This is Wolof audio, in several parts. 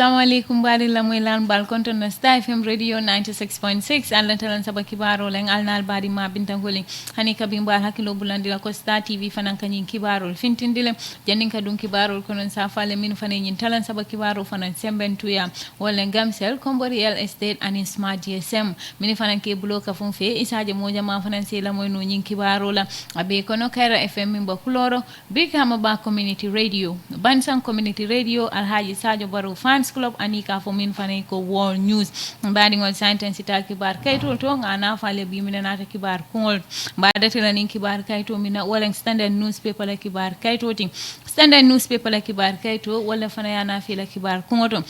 Assalamualaikum barilla muilan balkonton na Star FM Radio 96.6 Allah talan sabaki baro leng alnal bari ma bintangoli hani kabin bal hakilo bulandi la ko Star TV fanan kanyin kibaro fintindile janin kadun kibaro konon safale min fanen talan sabaki baro fanan sembentuya wala gamsel kombori el estate and smart GSM min fanan ke bloka fun fe isaje moja ma fanan sela moy no nyin kibaro la abe kono Kaira FM min bakuloro bikama ba community radio bansan community radio alhaji Sadio Baro Fans Club anika fo min fanay ko World News mbadi ngol santen sita kibar kayto to ngana fale bi min nata kibar kongol mbadati la nin kibar kayto min wala standard newspaper la kibar kayto tin standard newspaper la kibar kayto wala fanayana fi la kibar kongoto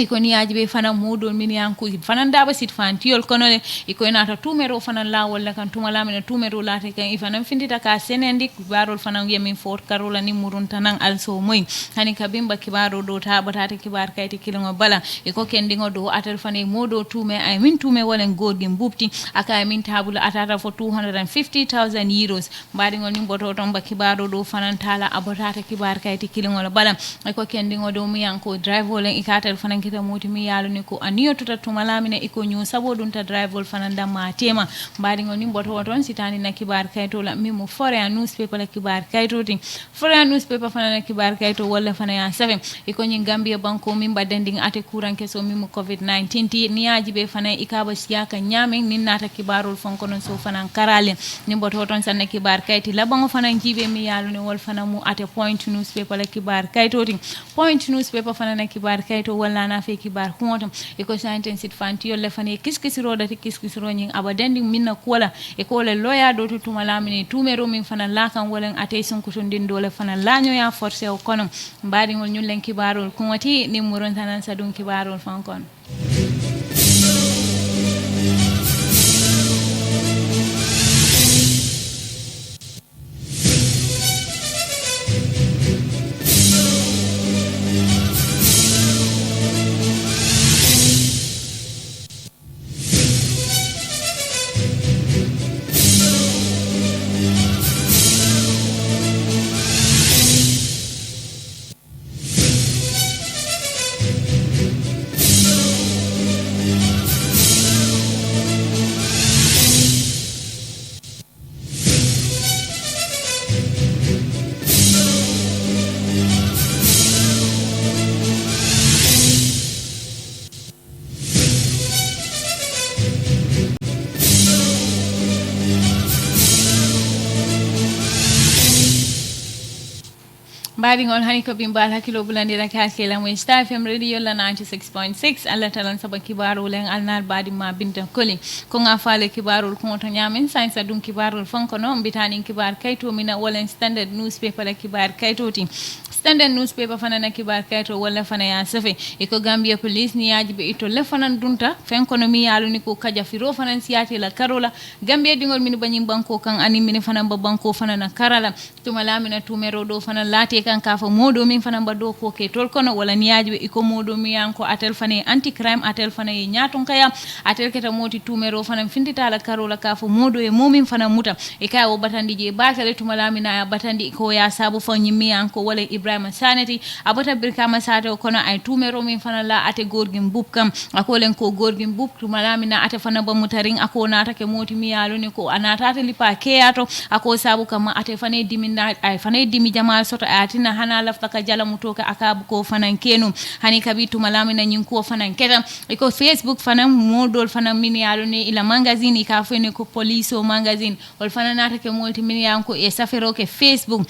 iko ni ajibe fana modol min yanku fana daba sit fantiol konole iko inata tumero fana la wala kan tumala min tumero la te kan ifana findita ka senendi kibarol fana yemin fort karola ni murunta nan also moy hani kabimba kibaro do ta batata kibar kayti kilongo bala iko kendingo do atal fana modo tume ay min tume wala godgem bupti aka min tabula atata for 250,000 euros mbadi ngol ni boto tomba kibaro do fana tala abatata kibar kayti kilongo bala iko kendingo do mi yanko drive wala ikatal fana kita moti mi yalo ni ko aniyo tuta tumalamina iko nyu sabo dunta drive fananda matema mbadi ngoni mboto woton sitani na kibar kayto la mimo fore a newspaper la kibar kayto tin fore a newspaper fanana kibar kayto wala fana ya 7 iko nyi Gambia banko mimba dending ate kuran keso mimo covid-19 ti niaji be fana ikaba siaka nyame nin nata kibarul fonko non so fana karale ni mboto woton sanna kibar kayti la bango fana jibe mi yalo ni wol fana mu ate point newspaper la kibar kayto tin point newspaper fanana kibar kayto wala na fe kibar hungoto iko santen sit fantiyo le fane kiskisiro dati kiskisiro nyin abadendi minna kola e kola loya do to tumalamini tumero min fana lakan wolen atay sun kutundin dole fana lanyo ya force o kono mbadi ngol nyulen kibarol kunwati ni muron tanan sadun kibarol fankon mbadi ngol hani ko bimbal hakilo bulandira kasela mo Star FM Radio la 96.6 Allah talan sabaki baro len alnar badi ma binta koli ko nga fale kibarul ko to nyamen sainsa dum kibarul fonko no mbitani kibar kayto mina wala standard newspaper la kibar kayto ti standard newspaper fana na kibar kayto wala fana ya safe iko Gambia police ni yaji be ito le fana dunta fenko no mi yalu ni ko kaja firo fana siati la karola Gambia dingol min banyim banko kan ani min fana ba banko fana na karala tumala mina tumero do fana lati kan kafa modo min fana mbado ko ke tol kono wala niaji be iko modo mi yanko atel fana anti crime atel fana e nyaton kaya atel keta moti tumero fana findita la karola kafa modo e momin fana muta e kay o batandi je bakale tumala mina ya batandi ko ya sabu fa nyimi yanko wala Ibrahim Sanity abota birkama sato kono ay tumero min fana la ate gorgim bubkam akolen ko gorgim bub tumala mina ate fana ba mutaring ako nata ke moti mi yalo ni ko anata te lipa keyato ako sabu kama ate fana diminna ay fana dimi jamal soto atina hana lafta ka jala mutoka akabu ko fana kenu hani kabitu malamina nyin ko fana keta iko Facebook fana modol fana min yalo ni ila magazine ka fene ko police o magazine wal fana nata ke moti min yanko e safero ke Facebook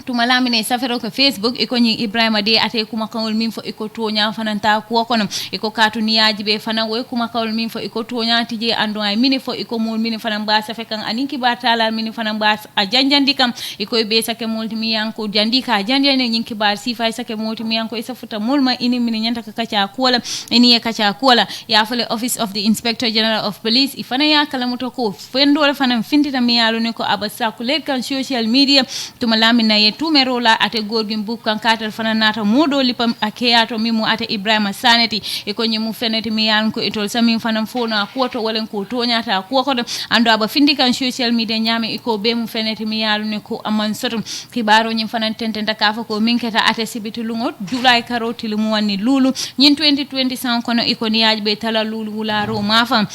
tumalamine safero ko Facebook iko nyi Ibrahima de ate kuma kawol min fo iko tonya fananta ko kono iko katu niyaji be fana wo kuma kawol min fo iko tonya tije ando ay mini fo iko mol mini fana ba safe kan aninki ba tala mini fana ba a janjandi kam iko be sake molti mi yanko jandi ka jandi ne nyinki ba sifa sake molti mi yanko isa futa molma ini mini nyanta ka kacha kola ini ya kacha kola ya fale office of the inspector general of police ifana ya kala muto ko fendo fana findita mi yalo ne ko abasa kulet kan social media tumalamina fane tumerola ate gorgim bub kan katel fana nata modo lipam akeyato mimu ate Ibrahima Saneti iko nyimu feneti mi yan ko itol sami fana fona koto walen ko toñata ko ko ando aba findi kan social media nyame iko be mu feneti mi yalune ko aman sotum kibaro nyim fana tententa kafa ko minketa ate sibitu lungo julay karoti lu mu wani lulu nyin 2020 kono iko niyaji be tala lulu wularo mafam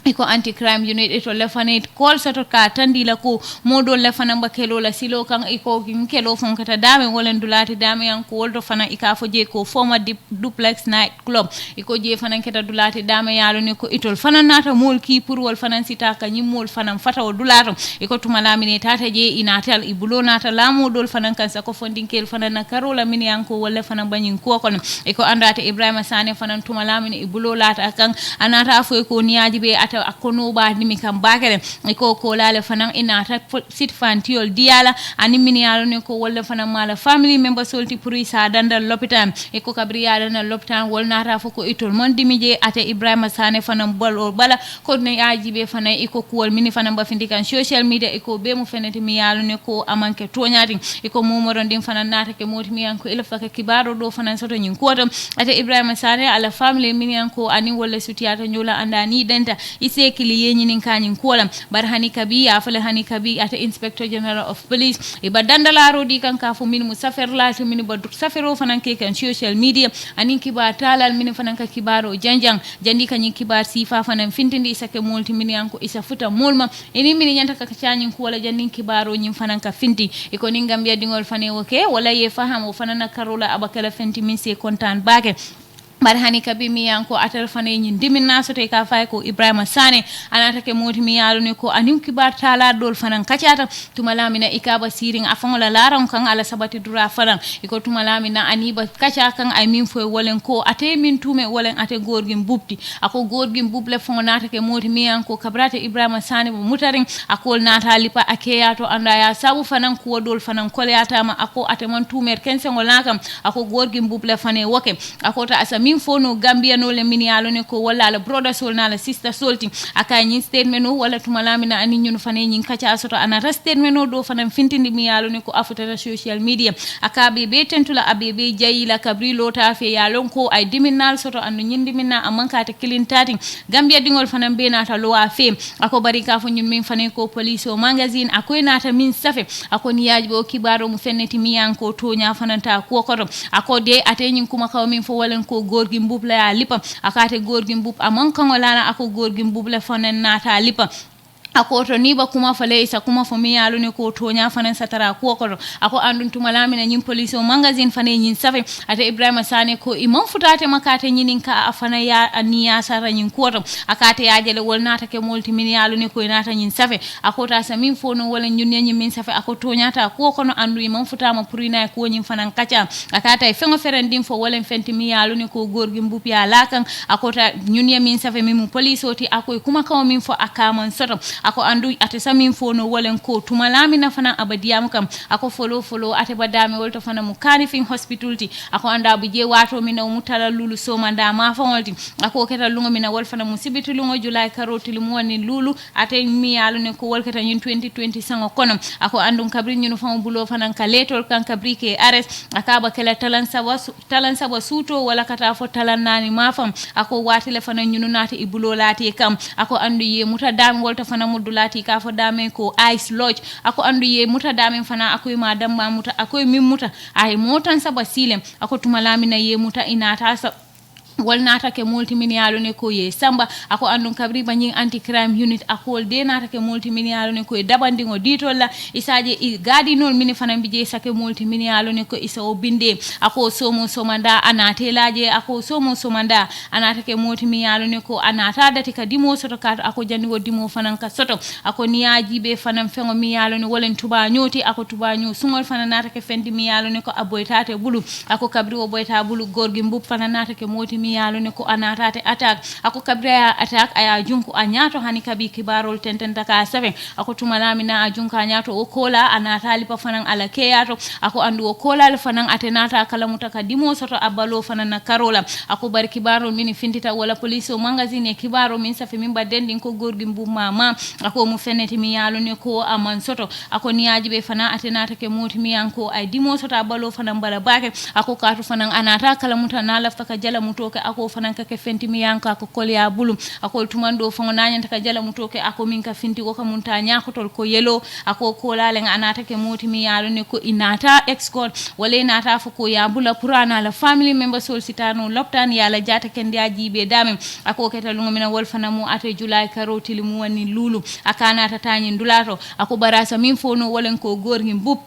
iko anti-crime unit ito lefanate call sato ka tandila ko modo lefana mbakelo la silo kan iko kelo fonkata dame wolen dulati dame yan ko woldo fana ika foje ko former duplex night club iko je fana keta dulati dame yalo ne ko itol fana nata mol ki pour wol fana sita ka nyimol fana fata o dulato iko tumala mine tata je inatal ibulo nata lamo dol fana kan sako fondinkel fana na karola mine yan ko wolle fana banyin ko kono iko andata Ibrahima Sane fana tumala mine ibulo lata kan anata fo ko niyaji be akono ba nimi kam bakere ko ko lale fanan ina ta sit fantiol diala ani minialo ne ko wala fanan mala family member solti pour isa dandal l'hôpital e ko kabriya na l'hôpital wol nata fo ko itol mon dimije ate Ibrahima Sane fanan bol bala ko ne ajibe fanan iko ko wol mini fanan ba findi kan social media iko be mu feneti mi yalo ne ko amanke toñati iko momoron din fanan nata ke moti mi yanko ilfa ka kibaro do fanan soto nyin ko ate Ibrahima Sane ala family mini yanko ani wala sutiyata nyola anda ni denta ise kili yenyinin kanyin kolam bar hani kabi afale hani kabi ata inspector general of police e badandalaro di kan ka fu min musafer lati min ba safero fanan ke kan social media anin kiba talal min fanan ka kibaro janjang jandi kanyin kibar sifa fanan fintindi isake multi min yanko isa futa mulma eni min nyanta ka kanyin ko wala jandin kibaro nyim fanan ka finti e ko ni gambia dingol fane woke wala ye faham o fanan karola abakala fenti min se kontan bake bar hani kabi mi yanko atel fane nyin dimin naso te ka fay ko Ibrahima Sane anata ke moti mi yalu ne ko anim kibar tala dol fanan kacata tumalamina ikaba siring afangola laram kan ala sabati dura fanan iko tumalamina aniba kaca kan ay min foy wolen ko ate min tume wolen ate gorgim bubti ako gorgim buble fonata ke moti mi yanko kabrata Ibrahima Sane bo mutaring akol nata lipa akeyato anda ya sabu fanan ko dol fanan kolyata ma ako ate man tumer kensengol nakam ako gorgim buble fane woke ako ta asami fono Gambia no le minialo ne ko wala la brother sol na la sister solti aka nyin statement no wala tumalamina ani nyun fane nyin kacha soto ana statement no do fana fintindi miyalo ne ko afuta social media aka be tentula abebe jayila kabrilo ta fe yalon ko ay diminal soto anu nyin diminna amanka ta kilintati Gambia dingol fana be nata lo afe ako bari ka fo nyun min fane ko police o magazine akoy nata min safe ako niyaji bo kibaro mu fenneti miyan ko tonya fana ta ko koto ako de ate nyin kuma kaw min fo walen ko gorgi mbub la ya lipa akate gorgi mbub amon kangolana ako gorgi mbub la fonen nata lipa akoto niba kuma fale isa kuma fomi yalu ne ko tonya fanan satara ko ko ako andun tumalami na nyim police o magazine fane nyin safe ate Ibrahima Sane ko imam futate makate nyinin ka afana ya aniya sara nyin ko akate yajele wol nata ke multi min yalu ne ko nata nyin safe akota samin fono wala nyun nyin min safe ako tonya ta ko ko no andu imam futama purina ko nyin fanan kacha akata e fengo ferendim fo wala fenti mi yalu ne ko gorgi mbup ya lakan akota nyun min safe min police oti ako kuma kaw min fo akaman soto ako andu ate samin fono wolen ko tumalami na fana abadiyam kam ako follow ate badame wolto fana mu kanifing hospitality ako anda buje wato mina mutala lulu so manda ma fangolti ako keta lungo mina wol fana musibitu lungo julay karoti lumo woni lulu ate mi yalu ne ko wol keta nyun 2020 sango kono ako andum kabri nyunu fam bulo fana ka letol kan kabri ke ares akaba kala talan sabo suto wala kata fo talan nani mafam ako watile fana nyunu nati ibulo lati kam ako andu ye muta dam wolto fana mudulati ka fo dame ko ice lodge ako andu ye muta dame fana akoy madam ma muta akoy min muta ay motan saba silem ako tumalami na ye muta inata sa walnata ke multiminialo ne ko ye samba ako andun kabri banyin anti crime unit akol de nata ke multiminialo ne ko e dabandingo ditolla isaje i gadinol mini fanan bije sake multiminialo ne ko isa o binde ako somo somanda anate laje ako somo somanda anata ke multiminialo ne ko anata dati ka dimo soto ka ako jandigo dimo fanan ka soto ako niyaji be fanan fengo miyalo ne wolen tuba nyoti ako tuba nyu sungol fanan nata ke fendi miyalo ne ko aboytate bulu ako kabri o boyta bulu gorgi mbub fanan nata ke mi yalo ne ko anatate attack ako kabra attack aya junku anyato hani kabi kibarol tententa ka 7 ako tumalami na ajunka anyato o kola anata lipa fanan ala keyato ako andu o kola le fanan atenata kala mutaka dimo soto abalo fanan na karola ako bar kibarol mini fintita wala police o magazine e kibaro min safi min badendin ko gorgi mbu mama ako mu feneti mi yalo ne ko aman soto ako niyaji be fanan atenata ke moti mi yanko ay dimo soto abalo fanan bala bake ako katu fanan anata kala muta na lafta ka jala mutoke ako fanan ka ke fenti mi yanko ako kolya bulum ako tumando fango nanyanta ka jala mutoke ako min ka finti ko ka munta nyakotol ko yelo ako kolale anata ke moti mi yalo ne ko inata ex-god wala inata foko ya bula purana la family member sol sitano loptan yala jata kendi ajibe dame ako keta lungo mina wol fanamu ate July karoti limu wani lulu akana tatani ndulato ako barasa min fono wolen ko gorgim bub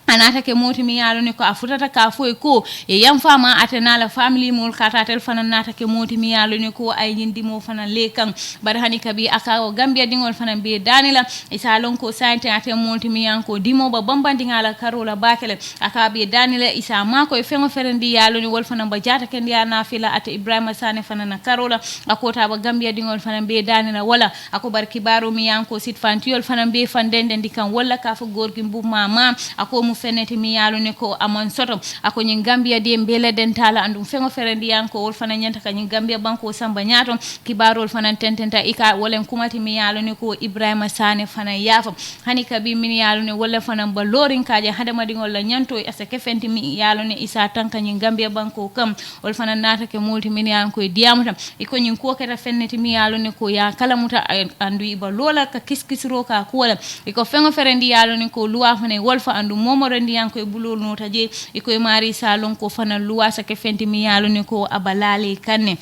anata ke moti mi yalo ne ko afutata ka foy ko e yam fama atena la family mol kata tel fanan nata ke moti mi yalo ne ko ay yindi mo fanan lekan bar hani kabi akawo gambia dingol fanan be danila isa lon ko sante ate moti mi yanko dimo ba bambandi ngala karola bakele aka be danila isa mako e fengo ferendi yalo ne wol fanan ba jata ken ya nafila ate ibrahima sane fanan na karola akota ba gambia dingol fanan be danila wala ako bar kibaro mi yanko sit fantiol fanan be fandende ndikan wala ka fo gorgi mbu mama ako feneti mi yalo ne ko amon soto ako nyin gambia de mbele dentala andum fengo ferendi yanko wol fana nyanta ka nyin gambia banko samba nyato kibarol fana tententa ika wolen kumati mi yalo ne ko ibrahima sane fana yafa hani kabi mi yalo ne wala fana balorin kaje hada madingol la nyanto asake fenti mi yalo ne isa tanka nyin gambia banko kam wol fana nata ke multi mi yanko e diamuta iko nyin ko keta feneti mi yalo ne ko ya kala muta andu ibalola ka kiskisro ka kola iko fengo ferendi yalo ne ko luwa fana wolfa andu momo rendi yanko e bulol nota je iko e mari salon ko fana luwasa ke fenti mi yalo ne ko abalale kanne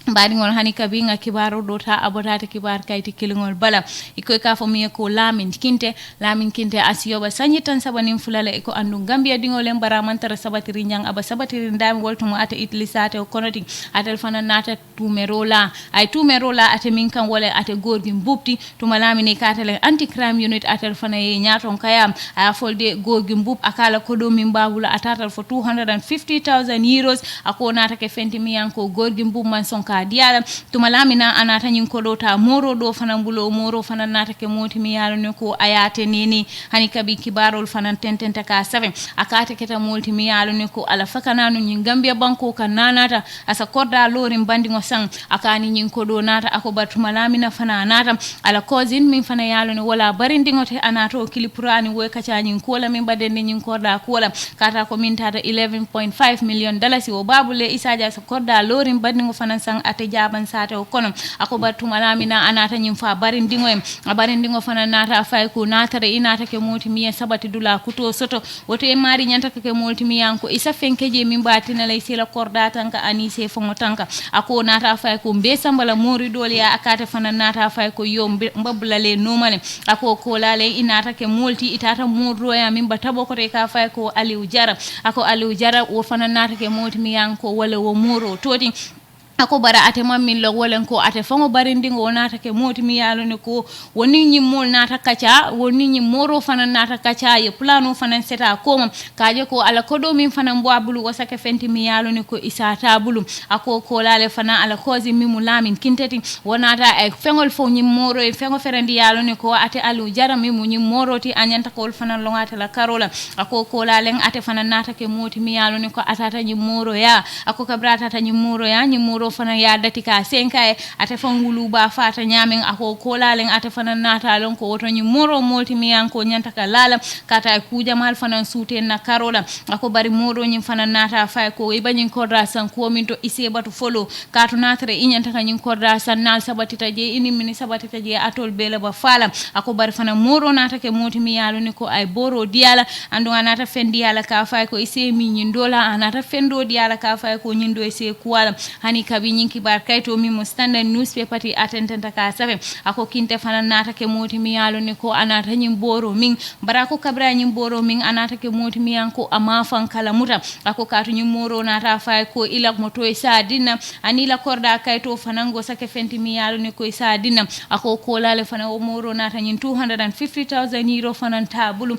bari ngol hani kabi nga kibaro dota abotata kibar kayti kilingol bala iko ka fo mi ko lamin kinte asiyoba sanyi tan sabanin fulala iko andu gambia dingol embara mantara sabatiri nyang aba sabatiri ndam woltumo ata itlisate o konoti atel fana nata tumerola ay tumerola ate min kan wala ate gorgi mbupti tuma lamine katale anti crime unit atel fana ye nyaton kayam a folde gorgi mbup akala kodo min babula atata for 250,000 euros akona take fenti mi yanko gorgi mbup man sonka diala tumalamina anata nyin kodota moro do fanan bulo moro fanan nata ke moti mi yalo ne ko ayate nini hani kabi kibarol fanan tententa ka 7 akate keta moti mi yalo ne ko ala fakananu nyin gambia banko kan nanata asa korda lorin bandingo sang akani nyin kodo nata ako batumalamina fana nata ala cousin min fana yalo ne wala barindingo te anato kilipurani we kacha nyin kola min badende nyin korda kola kata ko min tata 11.5 million dollars o babule isaja sa korda lorin bandingo fanan sang ate jaban sate o kono ako batuma lamina anata nyim fa barindingo em barindingo fana nata fay ko natare inata ke moti miya sabati dula kuto soto woto e mari nyanta ke moti miyanko isa fenkeje min batina lay sila korda tanka ani se fongo tanka ako nata fay ko be sambala mori doliya akata fana nata fay ko yo mbabulale nomale ako ko lale inata ke molti itata modro ya min batabo ko te ka fay ko aliou jara ako aliou jara wo fana nata ke moti miyanko wala wo moro toti ako bara ate mammin lo wolen ko ate fango barindingo nata ke moti mi yalo ne ko woni nyi mol nata kacha woni nyi moro fana nata kacha ye plano fana seta ko kaje ko ala kodo min fana mbabulu wasake fenti mi yalo ne ko isa tabulu ako ko lale fana ala kozi mimu lamin kinteti wonata e fengol fo nyi moro e fengo ferendi yalo ne ko ate alu jara mimu nyi moro ti anyanta ko fana longata la karola ako ko lale ate fana nata ke moti mi yalo ne ko atata nyi moro ya ako kabrata ta nyi moro ya nyi moro fana ya dati ka senkae ate fangulu ba fata nyamen ako kolalen ate fana nata lon ko woto nyi moro molti mi yanko nyanta ka lala kata ku jamal fana sute na karola ako bari moro nyi fana nata fay ko e banyin kodra san ko min to ise batu follow katu natre inyanta ka nyi kodra san nal sabatita je ini mini sabatita je atol bele ba fala ako bari fana moro nata ke moti mi yalo ni ko ay boro diala andu anata fendi yala ka fay ko ise mi nyindola anata fendo diala ka fay ko nyindo ise kuala hani kabi nyinki bar kayto mi mo standard newspaper ti atententa ka safe ako kinte fana nata ke moti mi yalo ni ko anata nyim boro min barako kabra nyim boro min anata ke moti mi yanko ama fan kala muta ako katu nyim moro nata fay ko ilak moto e sa dinna anila korda kayto fanango sake fenti mi yalo ni ko e sa dinna ako ko lale fana o moro nata nyim 250,000 euro fana tabulu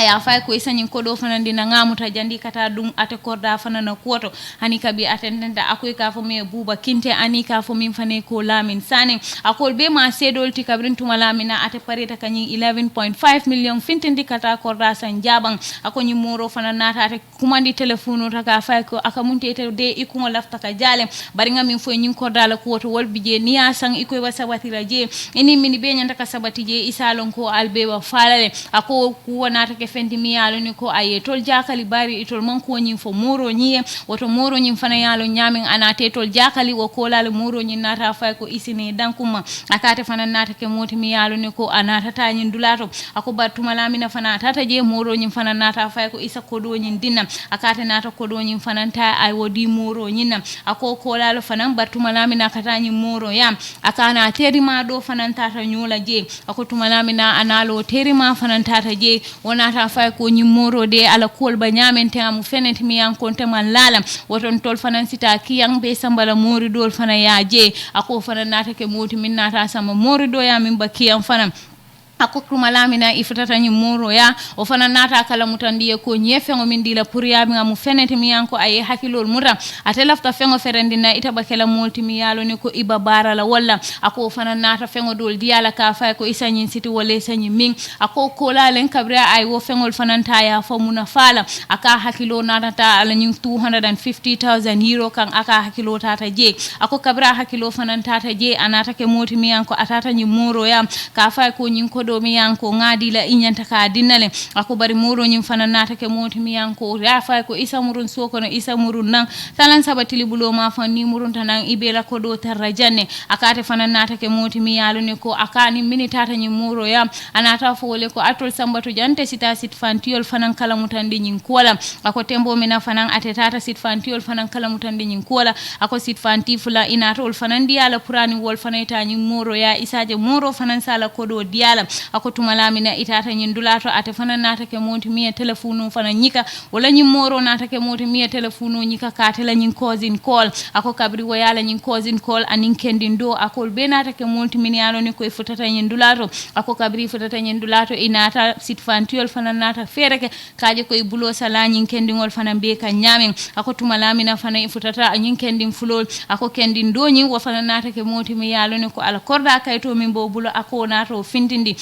aya fay ko isanyin kodo fanandi na ngamuta jandi kata dum ate korda fanana kuoto hani kabi atendenta akoy ka fo me buba kinte ani ka fo min fane ko lamin sane akol be ma sedol ti kabrin tuma lamina ate pareta kanyi 11.5 million fintindi kata korda san jaban akonyi moro fanana ate kumandi telephone taka fay ko akamunte te de ikumo lafta ka jale bari ngam min fo nyin korda la kuoto wol bije niya sang ikoy wasabati je eni mini be nyanta ka sabati je isalon ko albe wa falale ako kuwonata ke fendi mi yalo ni ko aye tol jakali bari itol man ko nyin fo moro nyiye woto moro nyin fana yalo nyamin anate tol jakali wo ko lal moro nyin nata fay ko isine dankuma akate fana nata ke moti mi yalo ni ko anata ta nyin dulato ako batuma lamina fana tata je moro nyin fana nata fay ko isa kodo nyin dinna akate nata kodo nyin fana ta ay wodi moro nyinna ako ko lal fana batuma lamina kata nyin moro yam akana terima do fana tata nyola je ako tuma lamina analo terima fana tata je wonata fay ko nyimoro de ala kol ba nyamen te am fenet mi yan konte man lalam woton tol fanan sita kiyang be sambala mori dol fana yaje ako fana nata ke moti min nata sama mori do ya min ba kiyang fana akokuma lamina ifutata nyi moro ya o fana nata kala mutandiye ko nyefengo min dila pour ya mi ngamu fenete mi yanko aye hakilol muta ate lafta fengo ferendina ita bakela multi mi yalo ni ko iba barala walla ako fana nata fengo dol diala ka fay ko isa nyin siti wala sanyi min ako kola len kabra ay wo fengol fananta ya famuna fala aka hakilo nata ta ala nyin 250,000 euro kan aka hakilo tata je ako kabra hakilo fananta ta je anata ke multi mi yanko atata nyi moro ya ka fay ko nyin ko do mi yanko ngadi la inyanta ka dinale ako bari moro nyim fana nata ke moti mi yanko ya fay ko isa murun soko no isa murun nan talan sabatili bulo ma fan ni murun tanan ibela ko do tarrajanne akate fana nata ke moti mi yalo ne ko akani minitata nyim moro ya anata fo wole ko atol sambatu jante sita sit fantiol fanan kala mutandi nyin kola ako tembo mina fanan atetata sit fantiol fanan kala mutandi nyin kola ako sit fanti fula inatol fanan diala purani wol fanayta nyin moro ya isaje moro fanan sala ko do diala ako tumalamina itata nyin dulato ate fana nata ke monti miya telephone fana nyika wala nyin moro nata ke monti miya telephone nyika katela nyin cousin call ako kabri wayala nyin cousin call anin kendin do akol be nata ke monti min yalo ni ko futata nyin dulato ako kabri futata nyin dulato inata sit fantiol fana nata fereke kaje ko bulo sala nyin kendingol fana be ka nyamen ako tumalamina fana futata nyin kendin fulol ako kendin do nyin wo fana nata ke monti mi yalo ni ko ala korda kayto min bo bulo ako nato fintindi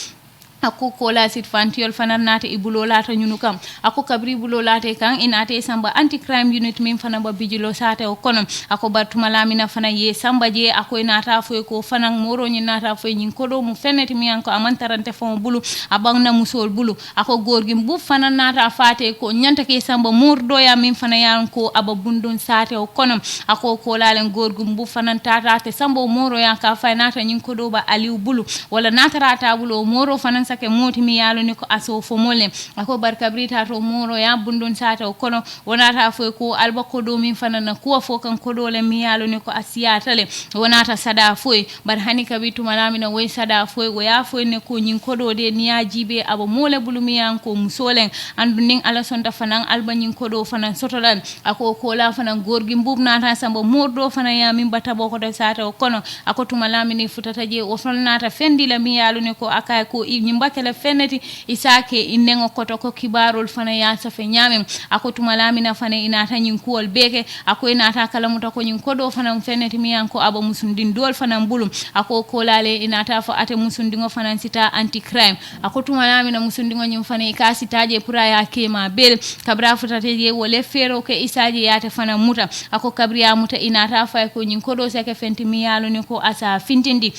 ako kola sit fantiol fanan nata ibulo lata nyunu kam ako kabri bulo lata kan inate samba anti crime unit min fana ba bijilo sate o kono ako batuma lamina fana ye samba je ako nata fo ko fanan moro nyi nata fo nyin kodo mu feneti mi anko amantarante fo bulu abangna musol bulu ako gorgi bu fanan nata fate ko nyanta ke samba murdo ya min fana yanko ababundun sate o kono ako kola len gorgi bu fanan tata te samba moro yanka fa nata nyin kodo ba aliu bulu wala nata rata bulu moro fanan sake moti mi yalo ni ko aso fo mole ako barka brita to moro ya bundon sata o kono wonata fo ko alba ko do min fanana ko fo kan ko dole mi yalo ni ko asiyatale wonata sada fo bar hani kabitu malamina way sada fo wo ya fo ne ko nyin ko do de niya jibe abo mole bulu mi yanko musolen andu ning ala sonda fanan alba nyin ko do fanan sotolan ako ko la fanan gorgi mbubna ta sambo mordo fanan ya min bata boko do sata o kono ako to malamini futata je o fonnata fendi la mi yalo ni ko akay ko bakela feneti isake inengo koto ko kibarol fana ya safe nyame ako tumalamina fana inata nyin kuol beke ako inata kala muta ko nyin kodo fana feneti mi yanko aba musundin dol fana mbulum ako kolale inata fa ate musundingo fana sita anti crime ako tumalamina musundingo nyin fana ikasitaje pura ya kema bel kabra futateje wole fero ke isaje yate fana muta ako kabriya muta inata fa ko nyin kodo sake fenti mi yalo ni ko asa fintindi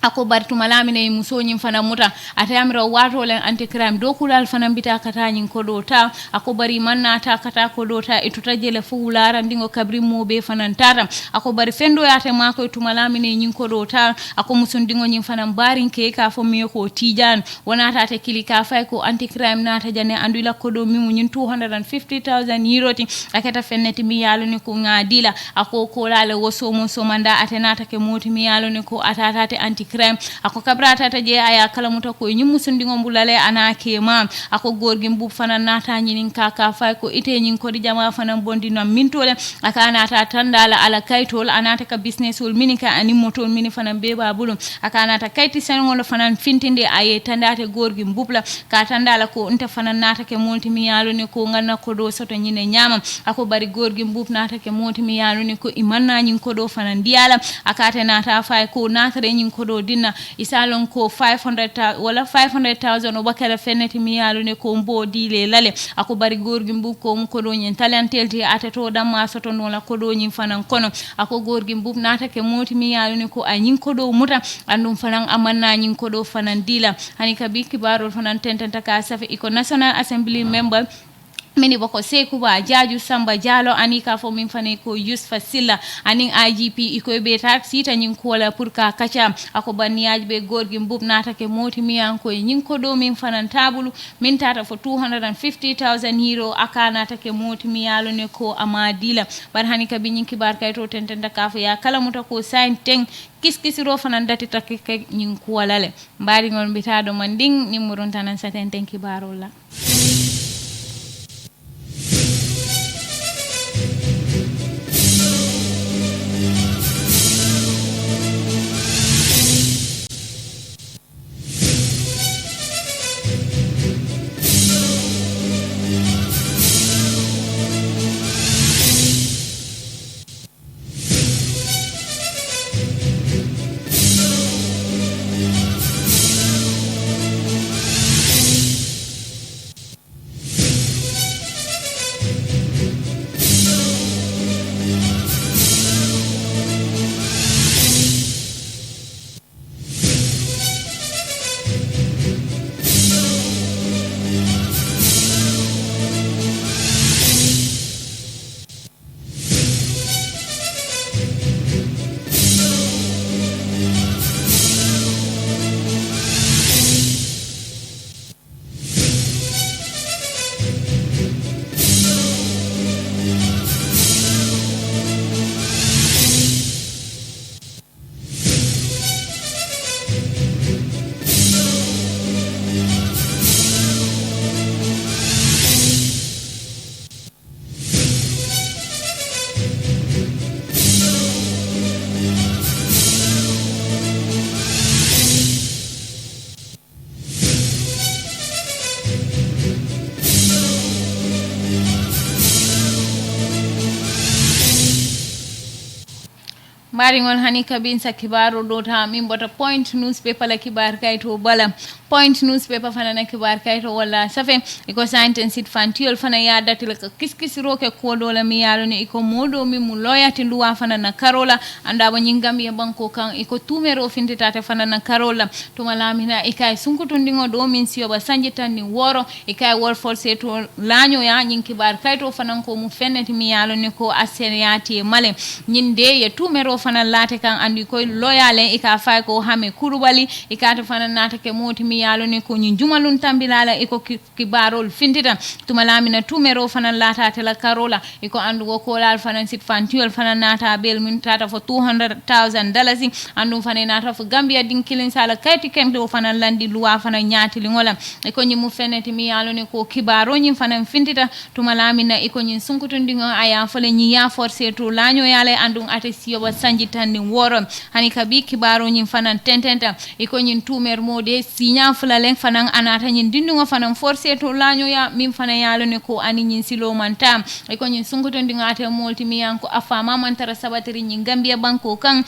ako bartuma lamine muso nyim fana muta atayamira wato len anti crime do kulal fana bita kata nyin kodo ta ako bari manna ta kata kodo ta itutajele fu wulara ndingo kabri mobe fana tata ako bari fendo yate mako tuma lamine nyin kodo ta ako musundingo nyim fana barin ke ka fo mi ko tijan wonata te kilika fay ko anti crime nata jane andula kodo mimu nyin 250,000 euro ti akata fenneti mi yalo ni ko ngadila ako ko lale woso mo so manda atenata ke moti mi yalo ni ko atata te anti crime ako kabrata ta je aya kala muta ko nyum sundingo mbulale anake ma ako gorgi mbub fana nata nyinin kaka fay ko ite nyin ko di jama fana bondi no mintole aka nata tandala ala kaytol anata ka business ol minika ani motol mini fana be babulum aka nata kayti senngol fana fintinde aye tandate gorgi mbubla ka tandala ko nta fana nata ke multi mi yalo ne ko nganna ko do soto nyine nyama ako bari gorgi mbub nata ke multi mi yalo ne ko imanna nyin ko do fana ndiyala akate nata fay ko nata re nyin ko do dinna isalon ko 500 wala 500,000 o bakala feneti mi yalo ne ko mbo dile lale ako bari gorgi mbub ko ko do nyin talentelti atato damma soto no la ko do nyin fana kono ako gorgi mbub nata ke multi mi yalo ne ko anyin ko do muta andum fana amanna nyin ko do fana dila hani kabi kibarol fana tententa ka safi iko National Assembly member mini boko seku ba jaju Samba Jalo ani ka fo min fane ko Yusuf Silla anin IGP iko be tak sita nyin ko la pour ka kacha ako baniyaj be gorgi mbub nata ke moti mi an ko nyin ko do min fanan tabulu min tata fo 250,000 euro aka nata ke moti mi yalo ne ko amadila bar hani ka bi nyin kibar kay to tententa ka fo ya kala muta ko sign teng kiskisiro fanan dati takke nyin ko walale mbari ngon bitado manding ni murun tanan saten ten kibarola Maringol hani kabin sa kibaro dota min bota point newspaper la kibar kayto bala point newspaper fana na kibar kayto wala safe iko sentence it fantiol fana ya datil ka kiskis roke ko dola mi yalo ne iko modo mi mu loyati luwa fana na karola anda ba nyingambi banko kan iko tumero finditata fana na karola to malamina ikay sunkuto ndingo do min siyo ba sanjita ni woro ikay wor force to lanyo ya nyin kibar kayto fana ko mu feneti mi yalo ne ko aseriati male nyinde ye tumero fana late kan andi koy loyale ika fay ko hame kurubali ika to fana nata ke moti mi yalo ne ko nyin jumalun tambilala iko kibarol findita tumalamina tumero fana lata tela karola iko andu ko lal fana sit fantiol fana nata bel min tata fo $200,000 andu fana nata fo Gambia dinkilin sala kayti kemdo fana landi luwa fana nyaati lingola iko nyimu feneti mi yalo ne ko kibaro nyin fana findita tumalamina iko nyin sunkuto ndingo aya fole nyi ya force to lanyo yale andu ate siyo ba sanjitani woro hani kabi kibaro nyin fana tententa iko nyin tumer mode sinya fulalen fana anata nyin dindungo fana force to lanyo ya min fana yalo ne ko ani nyin silo manta iko nyin sunkuto ndingo ate multi mi yanko afama mantara sabatiri nyin Gambia banko kan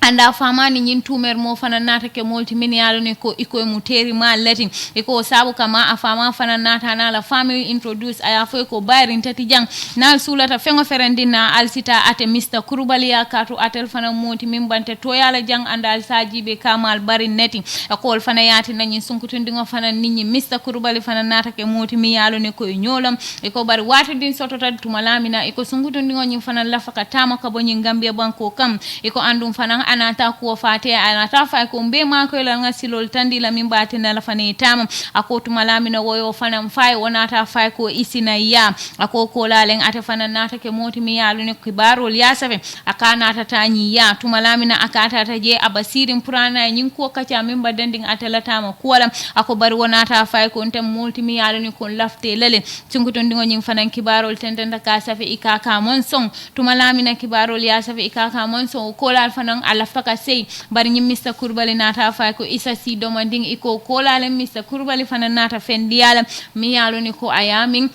anda famani nyin tumer mo fana nata ke multi minialo ne ko iko muteri ma latin iko sabu kama afama fana nata na la family introduce aya fo ko bayrin tati jang na sulata fengo ferendina alsita ate Mr. Kurubali ya katu atel fana moti mimbante to yala jang anda alsaji be kamal barin neti ko fana yati na nyin sunkutundingo fana ninyi Mr. Kurubali fana nata ke moti miyalo ne ko nyolam iko bari watu din sotota tumalamina iko sunkutundingo nyin fana lafaka tama ka bo nyin Gambia banko kam iko andum fana anata ko fate anata fa ko be ma ko la ngasilol tandi la min batina la fane tam ako tumalamina woyo fanam fay wonata fay ko isina ya ako ko lalen ata fana nata ke moti mi yalu ne kibarol yasafe akana tanyi ya tumalamina akata taje abasirin purana nyin ko kacha min badandin atalata ma kola ako bar wonata fay ko ntem multi mi yalu ne kon lafte lele tunguton dingo nyin fanan kibarol tendanda ka safe ikaka monson tumalamina kibarol yasafe ikaka monson ko la fanan alafta ka sey bar nyin Mr Kurbali nata fay ko isa si domanding iko ko la Mr Kurbali fanan nata fendiyala mi yalu ne ko ayamin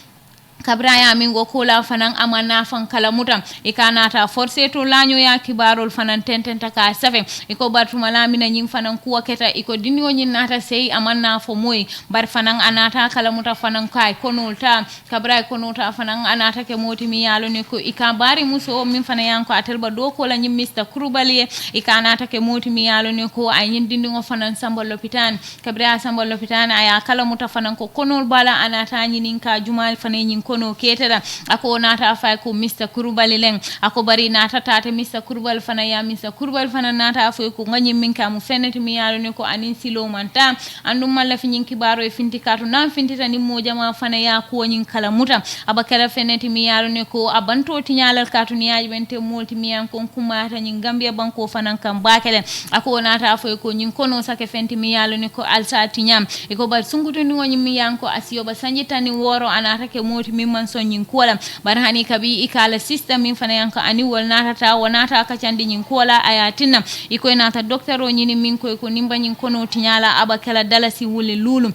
kabraya mingo kola fanan amana fan kala mutam ikanata forcé to laño ya kibarol fanan tententa ka safe iko batuma lamina nyim fanan kuwa keta iko dinio nyin nata sey amanna fo moy bar fanan anata kala muta fanan kay konolta kabray konota fanan anata ke moti mi yalo ne ko ikabari muso min fanan yanko atelba do ko la nyim Mr Kurubali ikanata ke moti mi yalo ne ko ay nyin dindingo fanan sambal lopitan kabraya sambal lopitan aya kala muta fanan ko konol bala anata nyinin ka jumal fanan nyin kono ketera ako nata fay ko Mr Kurubali len ako bari nata tata Mr Kurubal fana ya Mr Kurubal fana nata fay ko ngani min ka mu feneti mi yalo ne ko anin silo manta andum malla fi nyin kibaro e finti katu nan finti tani mo jama fana ya ko nyin kala muta abakala feneti mi yalo ne ko abanto tinyalal katu ni yaji bente multi mi yan kon kuma ta nyin Gambia banko fana kan bakele ako nata fay ko nyin kono sake fenti mi yalo ne ko alsa tinyam e ko bar sunguto ni ngoni mi yan ko asiyo ba sanjitani woro anata ke moti man son nyin kola bar hani kabi ikala system min fana yanka ani wol nata wonata ka candi nyin kola ayatina iko nata doctor o nyini min ko nimba nyin kono tinyala abakala dalasi wuli lulu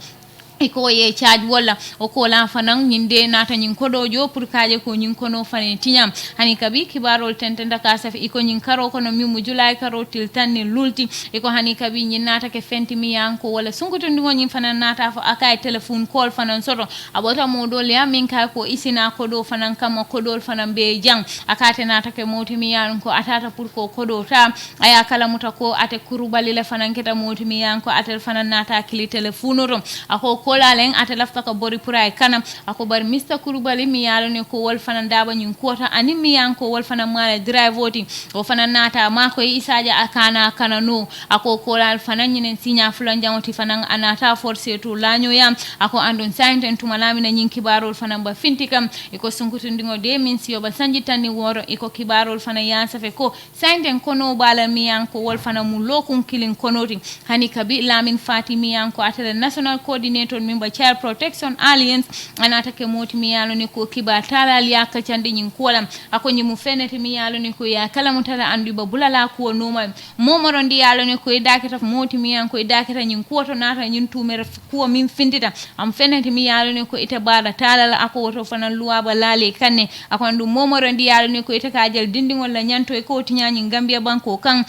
iko ye charge wala o ko la fanan nyinde nata nyin kodojo pour kaje ko nyin kono fane tinyam hani kabi kibarol tentenda ka safi iko nyin karo kono mi mu julay karo til tanni lulti iko hani kabi nyin nata ke fenti mi yanko wala sunguto ndingo nyin fanan nata fa akay telephone call fanan soto abota modol ya min ka ko isina kodo fanan kama kodol fanan be jang akate nata ke moti mi yanko atata pour ko kodo ta aya kala muta ko ate Kurubali le fanan keta moti mi yanko atel fanan nata kili telephone ro ako kola len atalafta ka bori puray kanam ako bar Mr Kurubali mi yalo ne ko wol fanan daba nyin kota ani mi yanko wol fanan mala drive voting o fanan nata mako isaja akana kana no ako kola fanan nyin sinya fulan jamoti fanan anata force to lanyo yam ako andon sainten tumalami na nyin kibarol fanan ba fintikam iko sunkutu ndingo de min siyo ba sanjitani woro iko kibarol fanan yansafe ko sainten kono bala mi yanko wol fanan mu lokun kilin konoti hani kabi lamin fatimi yanko atele national coordinator member Child Protection Alliance anata ke moti mi yalo ni ko kibatala liya ka candi nyin kolam ako nyi mu feneti mi yalo ni ko ya kala mutala andu ba bulala ko noma momoro ndi yalo ni ko dakata moti mi yan ko dakata nyin koto nata nyin tumere ko min findita am feneti mi yalo ni ko ita bala talala ako woto fanan luwa ba lale kanne ako andu momoro ndi yalo ni ko ita kajel dindingol la nyanto e ko tinyani Gambia banko kan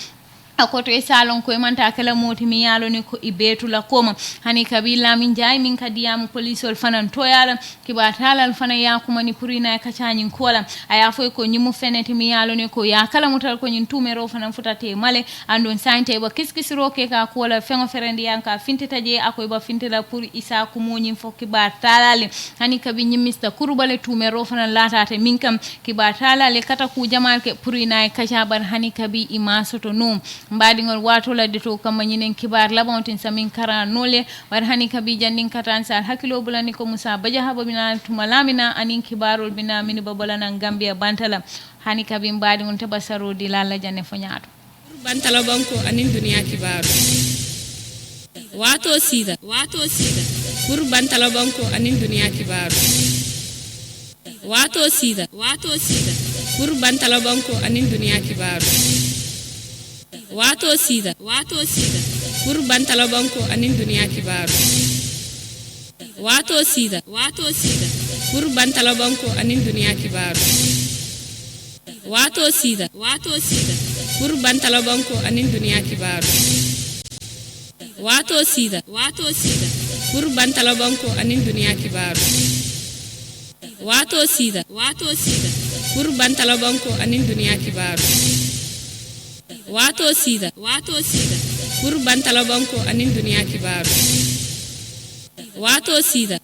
akoto e salon ko manta kala moti mi yalo ni ko ibetu la koma hani kabila min jay min kadiyam polisol fanan toyala kibatala fana ya kuma ni purina ka chanyin kola aya foy ko nyimu feneti mi yalo ni ko ya kala mutal ko nyin tumero fanan futate male andon sante ba kiskisiro ke ka kola fengo ferendi yanka fintita je akoy ba fintila pour isa ko monyin fo kibatala hani kabi nyi Mr Kurubali tumero fanan latate min kam kibatala le kata ku jamal ke purina ka jabar hani kabi imasoto no mbadingol watola de to kam nyinen kibar labontin samin kara nole war hani kabi jandin katan sal hakilo bulani ko Musa Baja haba bina tumalamina anin kibarol bina min babolana Gambia bantala hani kabi mbadingol tabasaro di lalla janne fonyato bantala banko anin dunia kibaru wato sida pour bantala banko anin dunia kibaru wato sida pour bantala banko anin dunia kibaru wato sida pour bantala banko anin dunia kibaru wato sida pour bantala banko anin dunia kibaru wato sida pour bantala banko anin dunia kibaru wato sida pour bantala banko anin dunia kibaru wato sida pour bantala banko anin dunia kibaru wato sida pour bantala banko anin dunia kibaru wato sida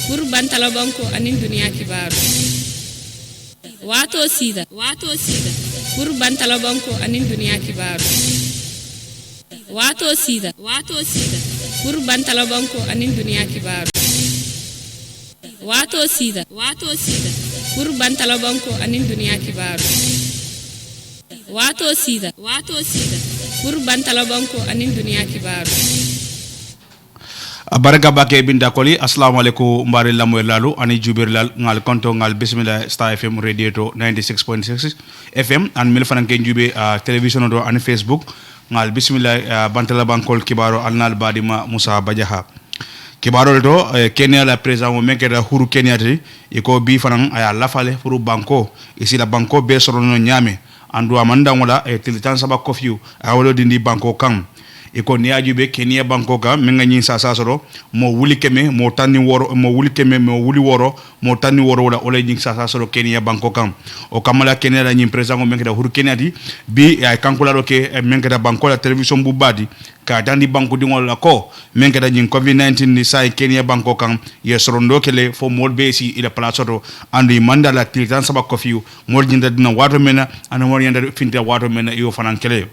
pour bantala banko anin dunia kibaru wato sida pour bantala banko anin duniya kibaru wato sida pour bantala banko anin duniya kibaru wato sida pour bantala banko anin duniya kibaru wato sida pour bantala banko anin duniya kibaru baraka bake binda koli assalamu alaikum mbari lamoy lalu ani jubir lal ngal konto ngal bismillah Star FM radio to 96.6 FM an mil fanan ken jube television do ani Facebook ngal bismillah bantala bankol kibaro alnal badima Musa Bajaha kibaro do Kenya la president mo mekeda huru Kenya ti iko bi fanan aya lafale pour banko isi la banko be sorono nyame andu amanda ngola tilitan saba kofyu awolo dindi banko kan iko niaju be Kenya banko ka menga nyin sasa soro mo wuli keme mo tanni woro mo wuli keme mo wuli woro mo tanni woro wala ole nyin sasa soro Kenya banko kam o kamala Kenya la nyin president mo menga huru Kenya di bi ay kankula do ke menga banko la television bu badi ka dandi banko di ngol la ko menga nyin covid-19 ni sai Kenya banko kam ye soro ndo kele fo mol be si ila place to andi mandala tiltan saba kofiu mol jinda dina wato mena ana mol yanda finta wato mena yo fanan kele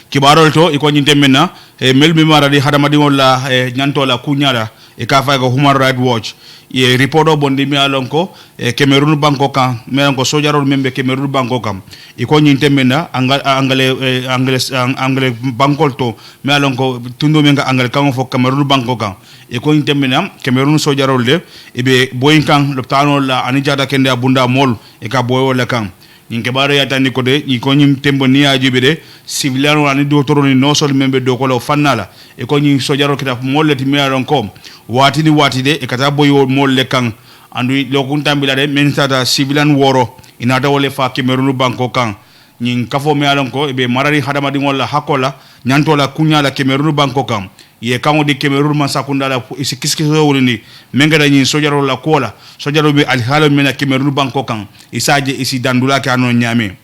kibarol to iko nyinte menna melbi maradi hadamadi wala nyantola kunyara e ka fa ko Human Rights Watch e reporto bondi mi alonko Cameroon banko kan melanko sojarol membe Cameroon banko kam iko nyinte menna angle bankol to mi alonko tundo menga angle kan fo Cameroon banko kan iko nyinte menna Cameroon sojarol de e be boyin kan loptano la anijata kende abunda mol e ka boyo la kan ñinke bare ya tani ko de ñi ko ñim tembo ni ajibe de civilian wani do toro ni no sol membe do ko lo fannala e ko ñi sojaro kita molleti mi aron kom wati de e kata boyo molle kan andu lo kun tambila de men tata civilian woro ina da wole fa Cameroon banko kan ñi kafo mi aron ko e be marari hadama di ngolla hakola nyantola kunyala Cameroon banko kan ye kango di Cameroon man sakunda la isi kiskiso woni menga da ñi sojaro la kola sojaro be al halo mena Cameroon banko kan isaje isi dandula ka non nyame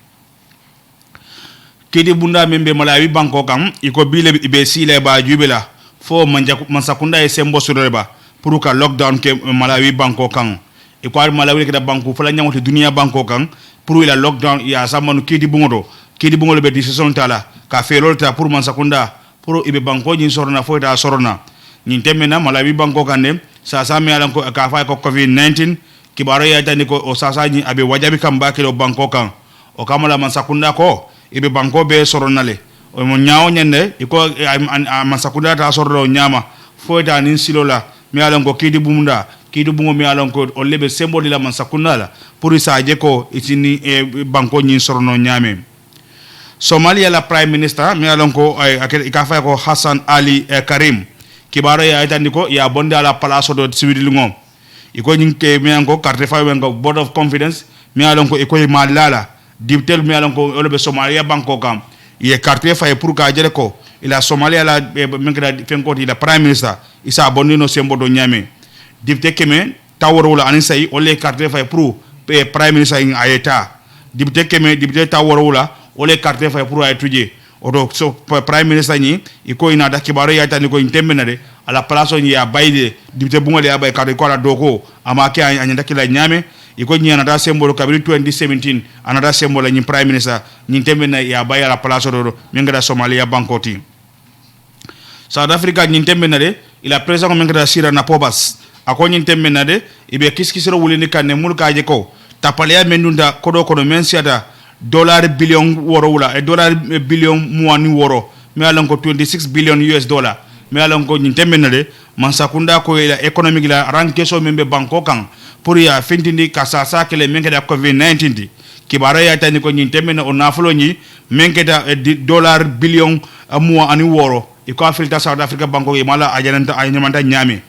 kidi bunda membe Malawi banko kan iko bile be sile ba jubela fo man sakunda e sembo sureba pour ka lockdown ke Malawi banko kan iko al Malawi ke da banko fala nyamote dunia banko kan pour ila lockdown ya samanu kidi bungo be decision tala ka fe lolta pour man sakunda pour ibe banko nyin sorona fo ta sorona nyin temena Malawi banko kande sasa me alan ko ka fa ko covid-19 kibaro ya tani ko o sasa nyi abe wajabi kamba ke lo banko kan o kamala man sakunda ko ibe banko be sorona le o mo nyaaw nyande iko man sakunda ta sorro nyama fo ta nin silola me alan ko kidi bungo me alan ko o lebe symbole la man sakunda la pour isa je ko itini banko nyin sorno nyame Somalia la Prime Minister mi alon ko ka fa ko Hassan Ali Karim kibaro ya itandi ko ya bonde ala palaso do civil ngom iko nyinke mi anko carte fa wengo board of confidence mi alon ko iko malala dibtel mi alon ko olebe Somalia banko kam ye carte fa pour ka jere ko ila Somalia la mengra fenko ila Prime Minister isa bonde no sembo do nyame dibte keme taworo wala anisai ole carte fa pour Prime Minister in ayeta dibte keme dibte taworo wala ole carte fa pour ay tuje odo so Prime Minister ni iko ina da kibaro ya tani ko intembe de ala place ni ya bayde dibte bungale ya bay carte ko ala doko amake anyanda kila nyame iko nyana da symbole kabiri 2017 anada symbole ni Prime Minister ni tembe na ya bay ala place do menga Somalia bankoti South Africa ni tembe na de ila president menga Sira na Pobas ako ni tembe na de ibe kiskisero wulini kanne mulka je ko tapalea mendunda kodo mensiata dollar billion woro wala dollar billion muani woro me alon ko 26 billion US dollar me alon ko nyi tembenade man sakunda ko ila economic la rankeso membe banko kan pour ya fintindi kasasa kele menke da covid-19 di kibara ya tani ko nyi tembena o nafulo nyi menke da dollar billion muani woro iko afilta South Africa banko e mala ajananta anyamanta nyame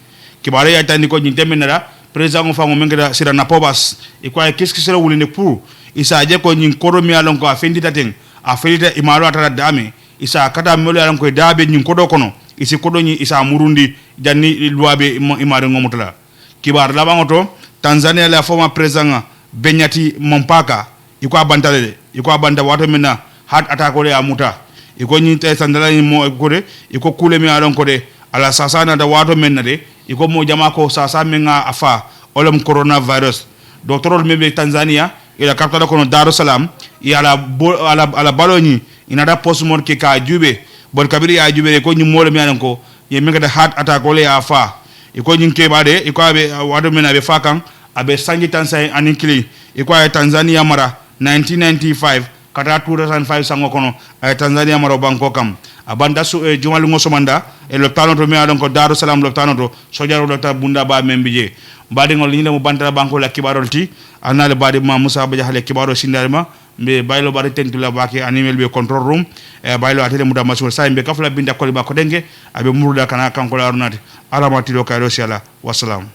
kibara ya tani ko nyi tembena president mo fango menke da Sira na Pobas iko ay kiskisero wulinde pour isa je ko nyin kodo mi alon ko afendi taten afelita imaro atara dame isa kata melo alon ko dabe nyin kodo kono isi kodo nyi isa murundi janni luabe imaro ngomutala kibar la bangoto Tanzania la former president Benyati Mompaka iko abantale iko abanda wato mena hat attack ko amuta iko nyin te sandala mo ko de iko kule mi alon ko de ala sasana da wato menna de iko mo jama ko sasa menga afa olom coronavirus docteur mebe Tanzania ila kaptala kono Dar es Salaam i ala baloni inada post mort ke ka jube bon kabiri ya jube ko nyum molo mi anan ko ye mega da heart attack ole ya fa e ko nyin ke bade e ko abe wado mena be fakan abe sangi tansai anin kili e ko Tanzania mara 1995 kata 2005 sango kono Tanzania mara banko kam abanda su jumalu ngosomanda e loptano to mi adon ko Dar es Salaam loptano to sojaro docteur bunda ba membije bade ngol ni mo bantara banko la kibarol ti anale bade ma Musa ba jahale kibaro sindarima mbe baylo bari tentula baki animal be control room e baylo atele muda masul say mbe kafla binda ko ba ko denge abe muruda kana kanko la runati aramati do kayro siala wassalam